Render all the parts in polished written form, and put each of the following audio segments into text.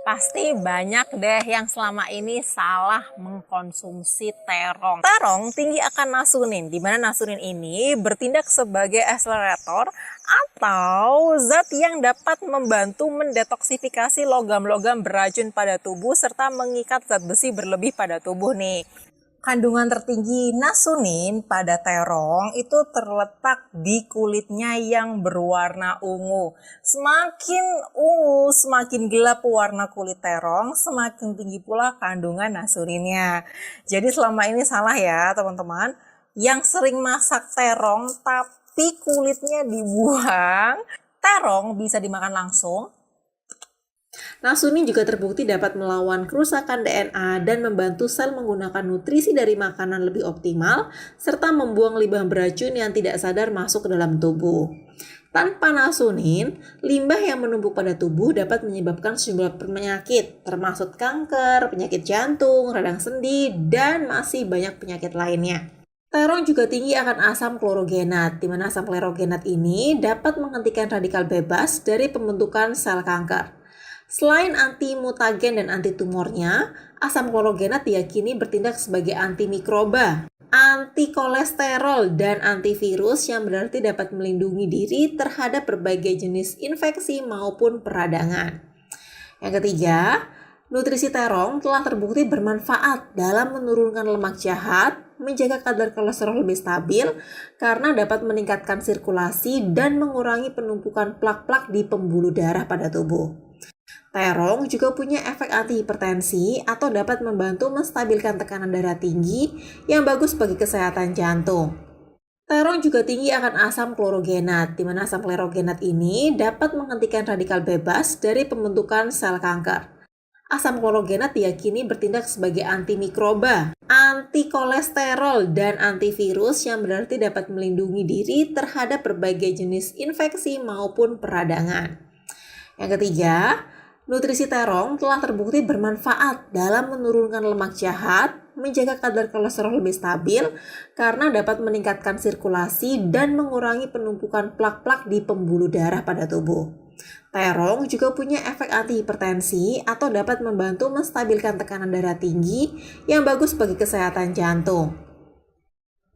Pasti banyak deh yang selama ini salah mengkonsumsi terong. Terong tinggi akan nasunin, di mana nasunin ini bertindak sebagai akselerator atau zat yang dapat membantu mendetoksifikasi logam-logam beracun pada tubuh serta mengikat zat besi berlebih pada tubuh nih. Kandungan tertinggi nasunin pada terong itu terletak di kulitnya yang berwarna ungu. Semakin ungu, semakin gelap warna kulit terong, semakin tinggi pula kandungan nasuninnya. Jadi selama ini salah ya teman-teman. Yang sering masak terong tapi kulitnya dibuang, terong bisa dimakan langsung. Nasunin juga terbukti dapat melawan kerusakan DNA dan membantu sel menggunakan nutrisi dari makanan lebih optimal, serta membuang limbah beracun yang tidak sadar masuk ke dalam tubuh. Tanpa nasunin, limbah yang menumpuk pada tubuh dapat menyebabkan sejumlah penyakit, termasuk kanker, penyakit jantung, radang sendi, dan masih banyak penyakit lainnya. Terong juga tinggi akan asam klorogenat, di mana asam klorogenat ini dapat menghentikan radikal bebas dari pembentukan sel kanker. Selain anti-mutagen dan anti-tumornya, asam klorogenat diyakini bertindak sebagai antimikroba, anti-kolesterol, dan antivirus yang berarti dapat melindungi diri terhadap berbagai jenis infeksi maupun peradangan. Yang ketiga, nutrisi terong telah terbukti bermanfaat dalam menurunkan lemak jahat, menjaga kadar kolesterol lebih stabil karena dapat meningkatkan sirkulasi dan mengurangi penumpukan plak-plak di pembuluh darah pada tubuh. Terong juga punya efek antihipertensi atau dapat membantu menstabilkan tekanan darah tinggi yang bagus bagi kesehatan jantung. Terong juga tinggi akan asam klorogenat, di mana asam klorogenat ini dapat menghentikan radikal bebas dari pembentukan sel kanker. Asam klorogenat diyakini bertindak sebagai antimikroba, anti-kolesterol, dan antivirus yang berarti dapat melindungi diri terhadap berbagai jenis infeksi maupun peradangan. Yang ketiga, nutrisi terong telah terbukti bermanfaat dalam menurunkan lemak jahat, menjaga kadar kolesterol lebih stabil karena dapat meningkatkan sirkulasi dan mengurangi penumpukan plak-plak di pembuluh darah pada tubuh. Terong juga punya efek antihipertensi atau dapat membantu menstabilkan tekanan darah tinggi yang bagus bagi kesehatan jantung.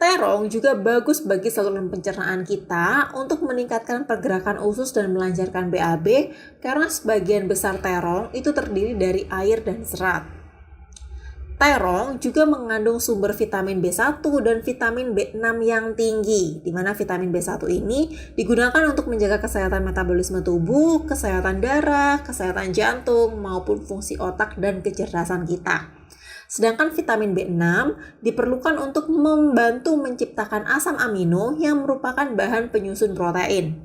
Terong juga bagus bagi saluran pencernaan kita untuk meningkatkan pergerakan usus dan melancarkan BAB karena sebagian besar terong itu terdiri dari air dan serat. Terong juga mengandung sumber vitamin B1 dan vitamin B6 yang tinggi, di mana vitamin B1 ini digunakan untuk menjaga kesehatan metabolisme tubuh, kesehatan darah, kesehatan jantung, maupun fungsi otak dan kecerdasan kita. Sedangkan vitamin B6 diperlukan untuk membantu menciptakan asam amino yang merupakan bahan penyusun protein.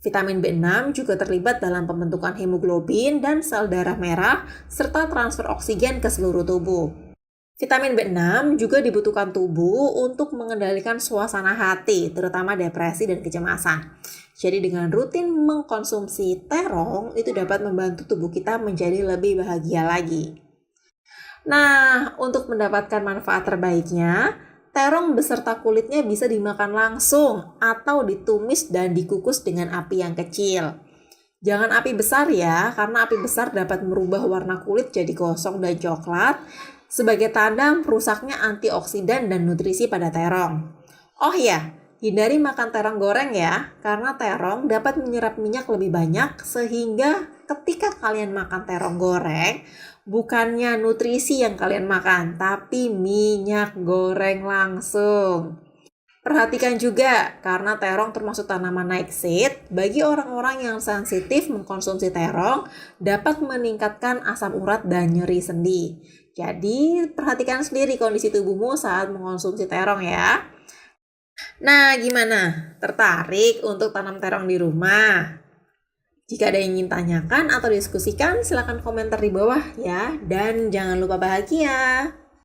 Vitamin B6 juga terlibat dalam pembentukan hemoglobin dan sel darah merah, serta transfer oksigen ke seluruh tubuh. Vitamin B6 juga dibutuhkan tubuh untuk mengendalikan suasana hati, terutama depresi dan kecemasan. Jadi dengan rutin mengkonsumsi terong, itu dapat membantu tubuh kita menjadi lebih bahagia lagi. Nah, untuk mendapatkan manfaat terbaiknya, terong beserta kulitnya bisa dimakan langsung atau ditumis dan dikukus dengan api yang kecil. Jangan api besar ya, karena api besar dapat merubah warna kulit jadi gosong dan coklat, sebagai tanda rusaknya antioksidan dan nutrisi pada terong. Oh ya, hindari makan terong goreng ya, karena terong dapat menyerap minyak lebih banyak sehingga ketika kalian makan terong goreng, bukannya nutrisi yang kalian makan, tapi minyak goreng langsung. Perhatikan juga, karena terong termasuk tanaman nightshade, bagi orang-orang yang sensitif mengkonsumsi terong dapat meningkatkan asam urat dan nyeri sendi. Jadi, perhatikan sendiri kondisi tubuhmu saat mengkonsumsi terong ya. Nah, gimana? Tertarik untuk tanam terong di rumah? Jika ada yang ingin tanyakan atau diskusikan, silakan komentar di bawah ya. Dan jangan lupa bahagia.